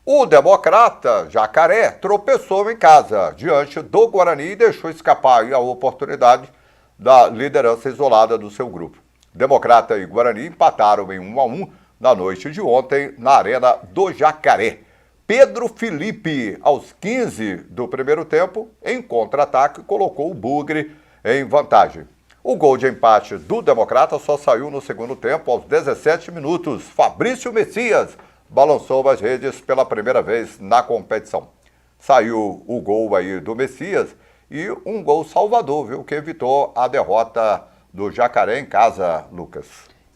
O Democrata Jacaré tropeçou em casa diante do Guarani e deixou escapar a oportunidade da liderança isolada do seu grupo. Democrata e Guarani empataram em 1-1 na noite de ontem na Arena do Jacaré. Pedro Felipe, aos 15 do primeiro tempo, em contra-ataque, colocou o Bugre em vantagem. O gol de empate do Democrata só saiu no segundo tempo, aos 17 minutos. Fabrício Messias balançou as redes pela primeira vez na competição. Saiu o gol aí do Messias e um gol salvador, viu, que evitou a derrota do Jacaré em casa, Lucas.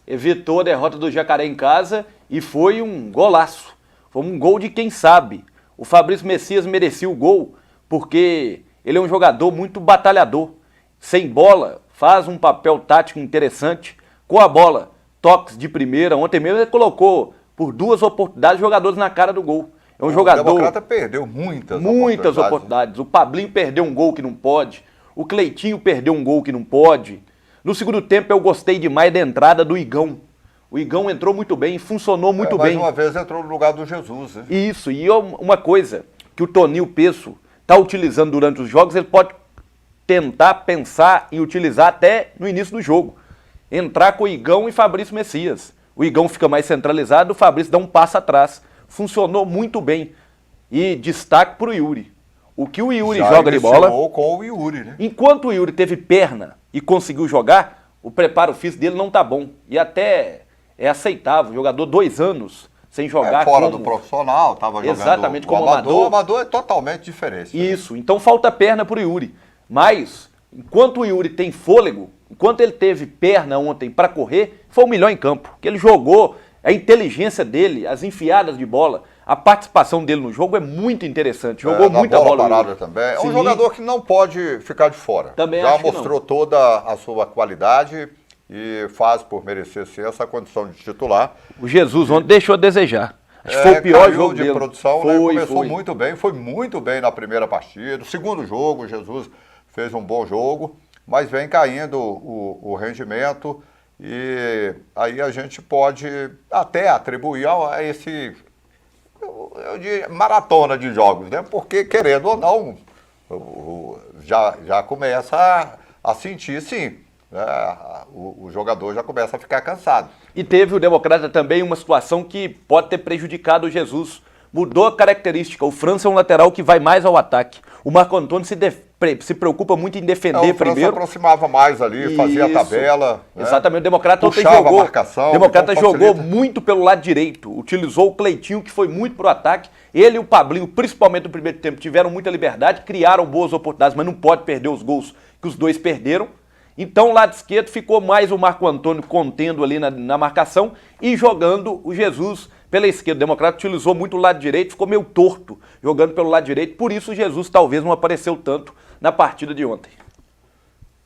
Evitou a derrota do Jacaré em casa e foi um golaço. Foi um gol de quem sabe. O Fabrício Messias merecia o gol porque ele é um jogador muito batalhador. Sem bola, faz um papel tático interessante. Com a bola, toques de primeira. Ontem mesmo ele colocou por 2 oportunidades jogadores na cara do gol. É um jogador... O Democrata perdeu muitas oportunidades. O Pablinho perdeu um gol que não pode. O Cleitinho perdeu um gol que não pode. No segundo tempo eu gostei demais da entrada do Igão. O Igão entrou muito bem, funcionou muito bem. Mais uma vez entrou no lugar do Jesus. Né? Isso, e uma coisa que o Toninho Pesso está utilizando durante os jogos, ele pode tentar pensar em utilizar até no início do jogo. Entrar com o Igão e Fabrício Messias. O Igão fica mais centralizado, o Fabrício dá um passo atrás. Funcionou muito bem. E destaque para o Yuri. O que o Yuri joga de bola... com o Yuri, né? Enquanto o Yuri teve perna e conseguiu jogar, o preparo físico dele não tá bom. E até é aceitável. Jogador 2 anos sem jogar fora do profissional, estava jogando exatamente como amador. O amador é totalmente diferente. Isso, né? Então falta perna para o Yuri. Mas, enquanto o Yuri tem fôlego, enquanto ele teve perna ontem para correr, foi o melhor em campo. Que ele jogou, a inteligência dele, as enfiadas de bola, a participação dele no jogo é muito interessante. Jogou muita bola parada também. É um jogador que não pode ficar de fora. Também já acho que mostrou toda a sua qualidade e faz por merecer sim essa condição de titular. O Jesus ontem deixou a desejar. Acho que foi o pior jogo de dele. Produção, né? Começou muito bem, foi muito bem na primeira partida. O segundo jogo, o Jesus fez um bom jogo, mas vem caindo o rendimento e aí a gente pode até atribuir a esse de maratona de jogos, né? Porque querendo ou não, já começa a sentir sim. O jogador já começa a ficar cansado. E teve o Democrata também uma situação que pode ter prejudicado o Jesus. Mudou a característica. O França é um lateral que vai mais ao ataque. O Marco Antônio se preocupa muito em defender primeiro. O França aproximava mais ali, fazia a tabela. Exatamente. O Democrata ontem jogou. A marcação, o Democrata jogou muito pelo lado direito. Utilizou o Cleitinho, que foi muito pro ataque. Ele e o Pablinho, principalmente no primeiro tempo, tiveram muita liberdade, criaram boas oportunidades, mas não pode perder os gols que os dois perderam. Então, o lado esquerdo ficou mais o Marco Antônio contendo ali na marcação e jogando o Jesus pela esquerda. O Democrata utilizou muito o lado direito, ficou meio torto jogando pelo lado direito. Por isso, o Jesus talvez não apareceu tanto na partida de ontem.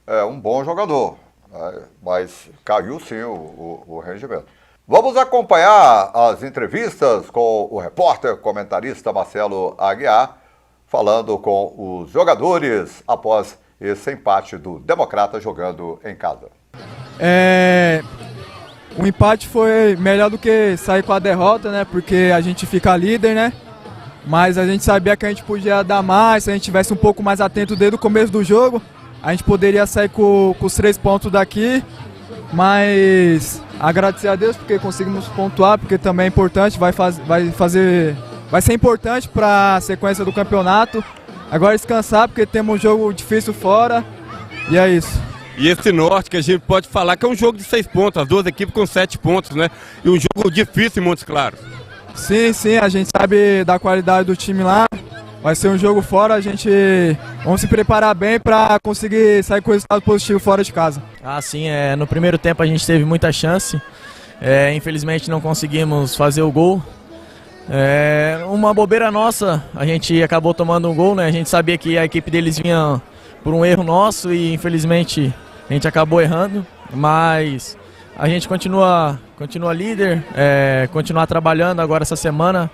É um bom jogador, mas caiu sim o rendimento. Vamos acompanhar as entrevistas com o repórter, comentarista Marcelo Aguiar, falando com os jogadores após esse empate do Democrata jogando em casa. O empate foi melhor do que sair com a derrota, né? Porque a gente fica líder, né? Mas a gente sabia que a gente podia dar mais, se a gente tivesse um pouco mais atento desde o começo do jogo, a gente poderia sair com os 3 pontos daqui. Mas agradecer a Deus porque conseguimos pontuar, porque também é importante, vai ser importante para a sequência do campeonato. Agora descansar, porque temos um jogo difícil fora, e é isso. E esse Norte, que a gente pode falar que é um jogo de 6 pontos, as duas equipes com 7 pontos, né? E um jogo difícil em Montes Claros. Sim, a gente sabe da qualidade do time lá. Vai ser um jogo fora, vamos se preparar bem para conseguir sair com resultado positivo fora de casa. Sim, no primeiro tempo a gente teve muita chance, infelizmente não conseguimos fazer o gol. Uma bobeira nossa, a gente acabou tomando um gol, né? A gente sabia que a equipe deles vinha por um erro nosso e infelizmente a gente acabou errando, mas a gente continua líder, continuar trabalhando agora essa semana.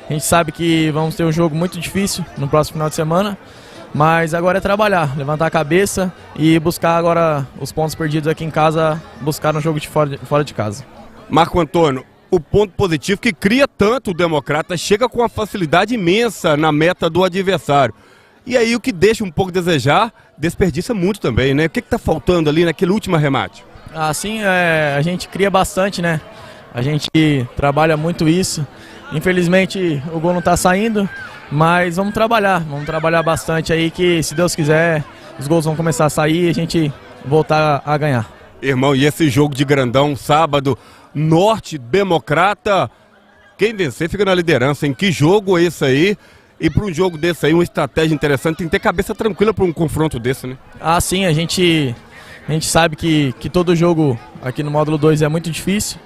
A gente sabe que vamos ter um jogo muito difícil no próximo final de semana, mas agora é trabalhar, levantar a cabeça e buscar agora os pontos perdidos aqui em casa, buscar um jogo fora de casa. Marco Antônio, o ponto positivo que cria tanto o Democrata, chega com uma facilidade imensa na meta do adversário. E aí o que deixa um pouco a desejar, desperdiça muito também, né? O que está faltando ali naquele último arremate? Assim, a gente cria bastante, né? A gente trabalha muito isso. Infelizmente o gol não está saindo, mas vamos trabalhar bastante aí que, se Deus quiser, os gols vão começar a sair e a gente voltar a ganhar. Irmão, e esse jogo de grandão, sábado, Norte Democrata, quem vencer fica na liderança. Em que jogo é esse aí? E para um jogo desse aí, uma estratégia interessante, tem que ter cabeça tranquila para um confronto desse, né? Sim, a gente sabe que todo jogo aqui no módulo 2 é muito difícil,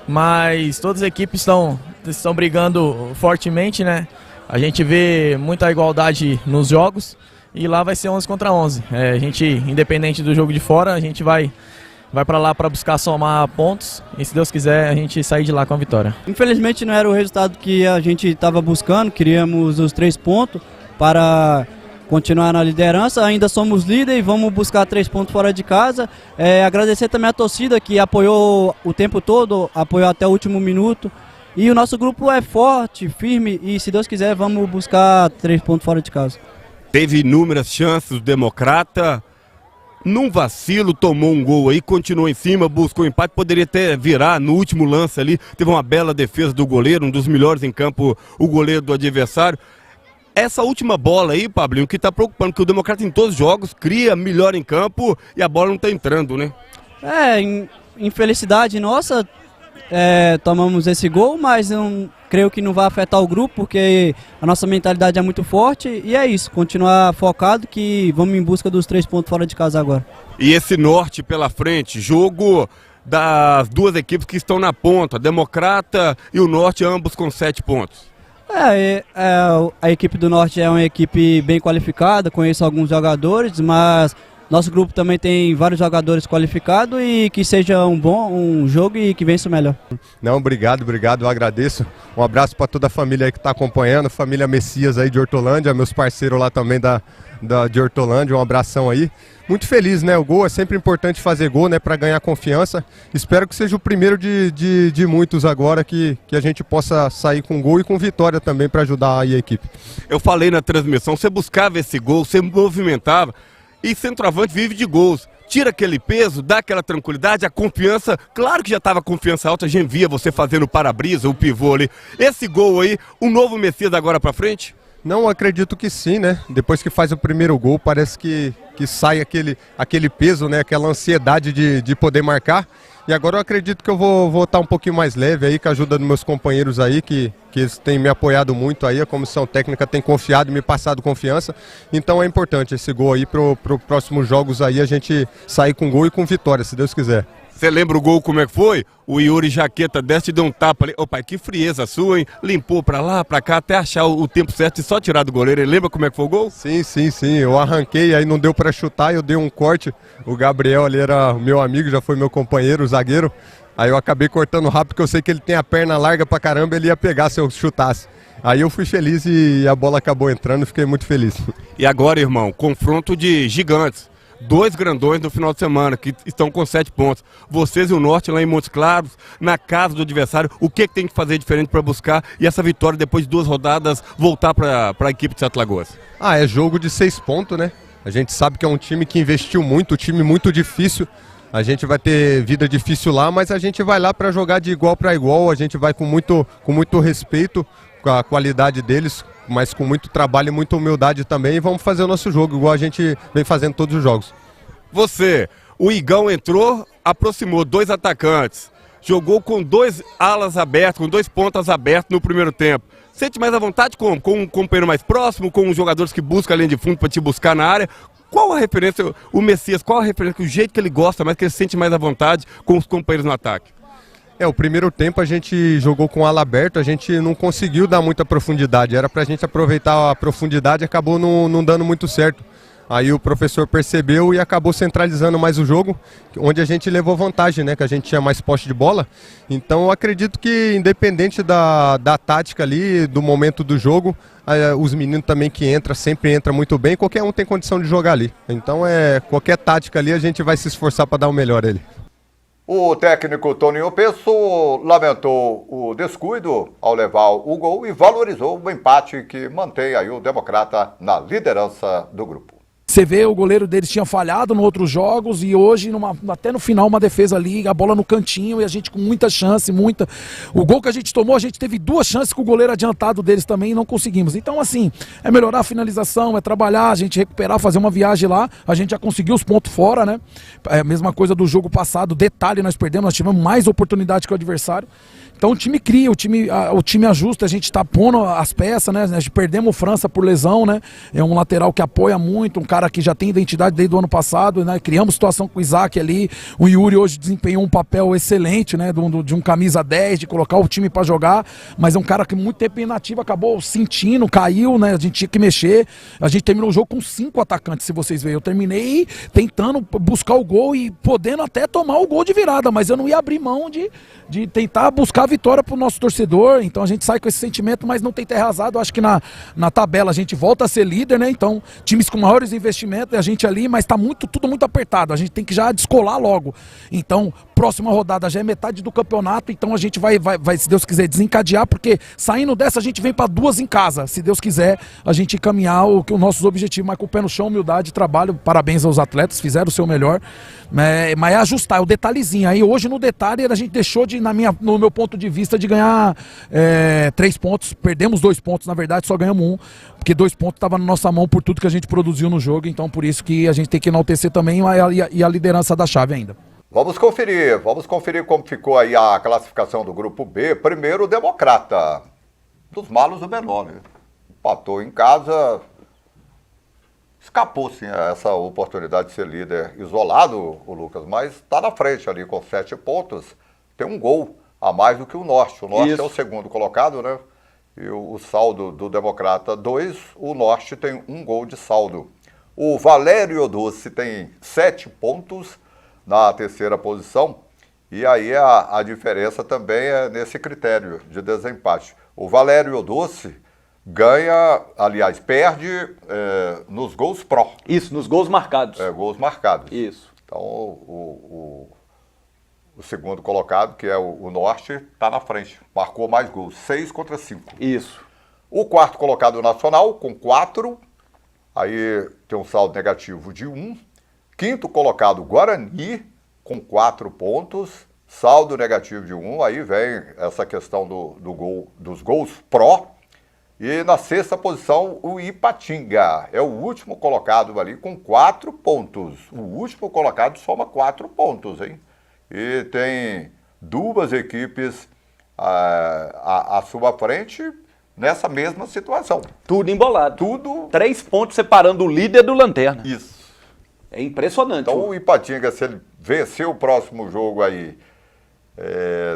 mas todas as equipes estão brigando fortemente, né? A gente vê muita igualdade nos jogos e lá vai ser 11 contra 11. A gente, independente do jogo de fora, a gente vai para lá para buscar somar pontos e, se Deus quiser, a gente sair de lá com a vitória. Infelizmente não era o resultado que a gente estava buscando, queríamos os 3 pontos para continuar na liderança. Ainda somos líder e vamos buscar 3 pontos fora de casa. Agradecer também a torcida que apoiou o tempo todo, apoiou até o último minuto. E o nosso grupo é forte, firme e, se Deus quiser, vamos buscar 3 pontos fora de casa. Teve inúmeras chances o Democrata, num vacilo tomou um gol aí, continuou em cima, buscou empate, poderia até virar no último lance ali, teve uma bela defesa do goleiro, um dos melhores em campo, o goleiro do adversário. Essa última bola aí, Pablinho, que está preocupando, que o Democrata em todos os jogos cria melhor em campo e a bola não está entrando, né? Infelicidade nossa, tomamos esse gol, mas eu creio que não vai afetar o grupo, porque a nossa mentalidade é muito forte e é isso, continuar focado que vamos em busca dos 3 pontos fora de casa agora. E esse Norte pela frente, jogo das duas equipes que estão na ponta, Democrata e o Norte, ambos com 7 pontos. A equipe do Norte é uma equipe bem qualificada, conheço alguns jogadores, mas nosso grupo também tem vários jogadores qualificados e que seja um jogo e que vença o melhor. Não, obrigado, eu agradeço. Um abraço para toda a família aí que está acompanhando, família Messias aí de Hortolândia, meus parceiros lá também de Hortolândia, um abração aí. Muito feliz, né? O gol é sempre importante fazer gol, né? Para ganhar confiança. Espero que seja o primeiro de muitos agora que a gente possa sair com gol e com vitória também para ajudar aí a equipe. Eu falei na transmissão, você buscava esse gol, você movimentava. E centroavante vive de gols, tira aquele peso, dá aquela tranquilidade, a confiança, claro que já estava confiança alta, a gente via você fazendo o para-brisa, o pivô ali. Esse gol aí, um novo Messias agora para frente? Não, acredito que sim, né? Depois que faz o primeiro gol, parece que sai aquele peso, né? Aquela ansiedade de poder marcar. E agora eu acredito que eu vou estar um pouquinho mais leve aí, com a ajuda dos meus companheiros aí, que eles têm me apoiado muito aí, a comissão técnica tem confiado e me passado confiança. Então é importante esse gol aí pro próximos jogos aí, a gente sair com gol e com vitória, se Deus quiser. Você lembra o gol como é que foi? O Yuri Jaqueta desce e deu um tapa ali. Opa, que frieza sua, hein? Limpou pra lá, pra cá, até achar o tempo certo e só tirar do goleiro. Ele lembra como é que foi o gol? Sim. Eu arranquei, aí não deu pra chutar, eu dei um corte. O Gabriel ali era meu amigo, já foi meu companheiro, o zagueiro. Aí eu acabei cortando rápido, porque eu sei que ele tem a perna larga pra caramba, ele ia pegar se eu chutasse. Aí eu fui feliz e a bola acabou entrando, fiquei muito feliz. E agora, irmão, confronto de gigantes. 2 grandões no final de semana, que estão com 7 pontos. Vocês e o Norte lá em Montes Claros, na casa do adversário, o que tem que fazer diferente para buscar e essa vitória, depois de 2 rodadas, voltar para a equipe de Sete Lagoas? É jogo de 6 pontos, né? A gente sabe que é um time que investiu muito, um time muito difícil. A gente vai ter vida difícil lá, mas a gente vai lá para jogar de igual para igual, a gente vai com muito respeito com a qualidade deles, mas com muito trabalho e muita humildade também, e vamos fazer o nosso jogo, igual a gente vem fazendo todos os jogos. Você, o Igão entrou, aproximou 2 atacantes, jogou com 2 alas abertas, com 2 pontas abertas no primeiro tempo. Sente mais à vontade com um companheiro mais próximo, com os jogadores que buscam a linha de fundo para te buscar na área? Qual a referência, o Messias, qual a referência, o jeito que ele gosta mais, que ele se sente mais à vontade com os companheiros no ataque? O primeiro tempo a gente jogou com ala aberta, a gente não conseguiu dar muita profundidade, era pra gente aproveitar a profundidade, acabou não dando muito certo. Aí o professor percebeu e acabou centralizando mais o jogo, onde a gente levou vantagem, né? Que a gente tinha mais posse de bola. Então eu acredito que, independente da tática ali, do momento do jogo, os meninos também que sempre entra muito bem, qualquer um tem condição de jogar ali. Então qualquer tática ali a gente vai se esforçar para dar o melhor ali. O técnico Toninho Pesso lamentou o descuido ao levar o gol e valorizou o empate que mantém aí o Democrata na liderança do grupo. Você vê, o goleiro deles tinha falhado nos outros jogos e hoje, até no final, uma defesa ali, a bola no cantinho e a gente com muita chance, muita. O gol que a gente tomou, a gente teve 2 chances com o goleiro adiantado deles também e não conseguimos. Então, assim, é melhorar a finalização, é trabalhar, a gente recuperar, fazer uma viagem lá. A gente já conseguiu os pontos fora, né? É a mesma coisa do jogo passado. Detalhe, nós perdemos, nós tivemos mais oportunidade que o adversário. Então o time cria, o time ajusta, a gente tá pondo as peças, né? A gente perdemos o França por lesão, né? É um lateral que apoia muito, um cara que já tem identidade desde o ano passado, né? Criamos situação com o Isaac ali, o Yuri hoje desempenhou um papel excelente, né? De um camisa 10, de colocar o time para jogar, mas é um cara que muito tempo inativo, acabou sentindo, caiu, né? A gente tinha que mexer, a gente terminou o jogo com 5 atacantes, se vocês verem. Eu terminei tentando buscar o gol e podendo até tomar o gol de virada, mas eu não ia abrir mão de tentar buscar a vitória pro nosso torcedor. Então a gente sai com esse sentimento, mas não tem terra arrasada. Eu acho que na tabela a gente volta a ser líder, né? Então, times com maiores investimentos, a gente ali, mas tá tudo muito apertado. A gente tem que já descolar logo. Então, próxima rodada já é metade do campeonato, então a gente vai, se Deus quiser, desencadear, porque saindo dessa a gente vem para 2 em casa. Se Deus quiser, a gente encaminhar os nossos objetivos, mas com o pé no chão, humildade, trabalho. Parabéns aos atletas, fizeram o seu melhor. Mas é ajustar, é o detalhezinho. Aí hoje no detalhe a gente deixou no meu ponto de vista, de ganhar 3 pontos. Perdemos 2 pontos, na verdade, só ganhamos 1, porque 2 pontos estavam na nossa mão por tudo que a gente produziu no jogo. Então por isso que a gente tem que enaltecer também a liderança da chave ainda. Vamos conferir como ficou aí a classificação do grupo B. Primeiro, o Democrata, dos malos o menor, né? Empatou em casa, escapou sim a essa oportunidade de ser líder isolado, o Lucas, mas está na frente ali com 7 pontos, tem um gol a mais do que o Norte. O Norte é o segundo colocado, né? E o saldo do Democrata 2, o Norte tem 1 gol de saldo. O Valério Doce tem 7 pontos, na terceira posição, e aí a diferença também é nesse critério de desempate. O Valério Doce ganha, aliás, perde nos gols pró. Isso, nos gols marcados. Gols marcados. Isso. Então o segundo colocado, que é o Norte, está na frente, marcou mais gols, 6 contra 5. Isso. O quarto colocado Nacional, com 4, aí tem um saldo negativo de 1. Quinto colocado, Guarani, com 4 pontos, saldo negativo de 1. Aí vem essa questão dos gols pró. E na sexta posição, o Ipatinga. É o último colocado ali com 4 pontos. O último colocado soma 4 pontos, hein? E tem 2 equipes à sua frente nessa mesma situação. Tudo embolado. Tudo. 3 pontos separando o líder do Lanterna. Isso. É impressionante. Então o Ipatinga, se ele vencer o próximo jogo aí,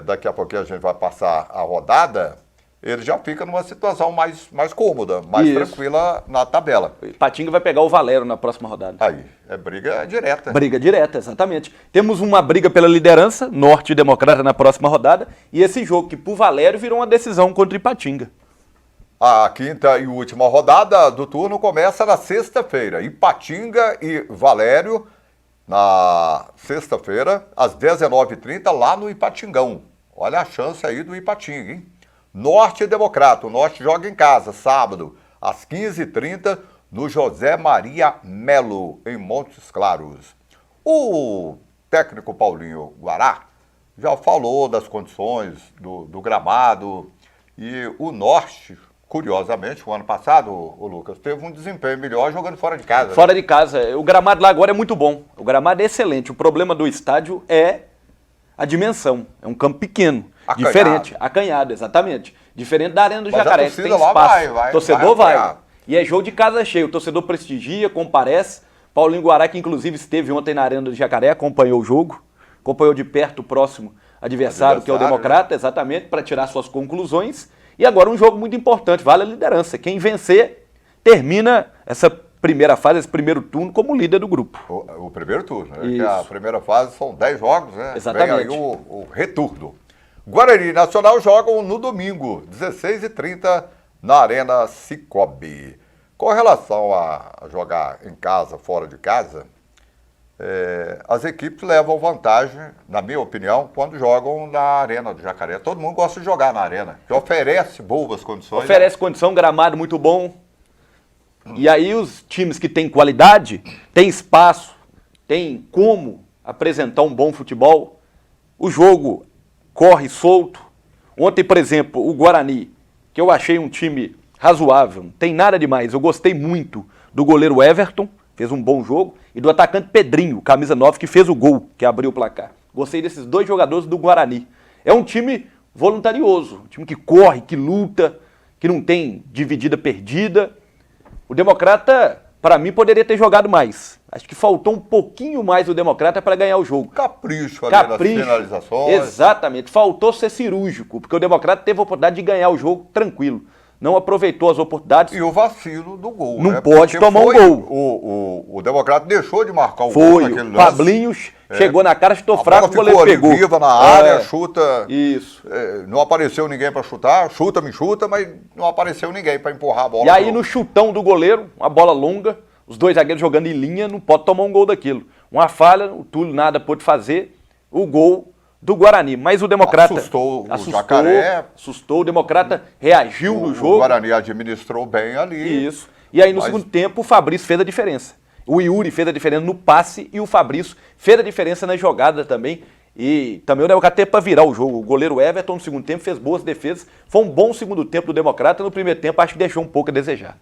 daqui a pouquinho a gente vai passar a rodada, ele já fica numa situação mais cômoda, mais tranquila na tabela. O Ipatinga vai pegar o Valério na próxima rodada. Aí, é briga direta. Briga direta, exatamente. Temos uma briga pela liderança, Norte e Democrata na próxima rodada, e esse jogo que pro Valério virou uma decisão contra o Ipatinga. A quinta e última rodada do turno começa na sexta-feira. Ipatinga e Valério, na sexta-feira, às 19h30, lá no Ipatingão. Olha a chance aí do Ipatinga, hein? Norte e Democrata. O Norte joga em casa, sábado, às 15h30, no José Maria Melo, em Montes Claros. O técnico Paulinho Guará já falou das condições do gramado, e o Norte, curiosamente, o ano passado, o Lucas, teve um desempenho melhor jogando fora de casa. Fora de casa. O gramado lá agora é muito bom. O gramado é excelente. O problema do estádio é a dimensão. É um campo pequeno. Acanhado. Diferente. Acanhado, exatamente. Diferente da Arena do Mas Jacaré, a que tem torcida lá espaço. O torcedor vai. E E é jogo de casa cheio. O torcedor prestigia, comparece. Paulinho Guará, que inclusive esteve ontem na Arena do Jacaré, acompanhou o jogo. Acompanhou de perto o próximo adversário, que é o Democrata, exatamente, para tirar suas conclusões. E agora um jogo muito importante, vale a liderança. Quem vencer termina essa primeira fase, esse primeiro turno, como líder do grupo. O primeiro turno, né? Isso. Que a primeira fase são 10 jogos, né? Exatamente. Vem aí o retorno. Guarani e Nacional jogam no domingo, 16h30, na Arena Cicobi. Com relação a jogar em casa, fora de casa, as equipes levam vantagem, na minha opinião, quando jogam na Arena do Jacaré. Todo mundo gosta de jogar na Arena, que oferece boas condições. Oferece condição, gramado muito bom. E aí os times que têm qualidade, têm espaço, têm como apresentar um bom futebol. O jogo corre solto. Ontem, por exemplo, o Guarani, que eu achei um time razoável, não tem nada demais. Eu gostei muito do goleiro Everton, fez um bom jogo, e do atacante Pedrinho, camisa 9, que fez o gol, que abriu o placar. Gostei desses dois jogadores do Guarani. É um time voluntarioso, um time que corre, que luta, que não tem dividida perdida. O Democrata, para mim, poderia ter jogado mais. Acho que faltou um pouquinho mais o Democrata para ganhar o jogo. Capricho ali nas finalizações. Exatamente. Faltou ser cirúrgico, porque o Democrata teve a oportunidade de ganhar o jogo tranquilo. Não aproveitou as oportunidades. E o vacilo do gol. Não né? pode Porque tomar um gol. O Democrata deixou de marcar o gol Foi. naquele O lance. Pablinho chegou na cara, chutou A fraco, bola o goleiro ficou ali pegou. viva na área, chuta. Isso. Não apareceu ninguém para chutar. Chuta, me chuta, mas não apareceu ninguém para empurrar a bola. E aí no chutão do goleiro, uma bola longa, os dois zagueiros jogando em linha, não pode tomar um gol daquilo. Uma falha, o Túlio nada pôde fazer, o gol do Guarani. Mas o Democrata Assustou o Jacaré. Assustou, o Democrata reagiu no jogo. O Guarani administrou bem ali. Isso. E aí no Mas- segundo tempo o Fabrício fez a diferença. O Yuri fez a diferença no passe e o Fabrício fez a diferença na jogada também. E também o Democrata teve para virar o jogo. O goleiro Everton no segundo tempo fez boas defesas. Foi um bom segundo tempo do Democrata. No primeiro tempo acho que deixou um pouco a desejar.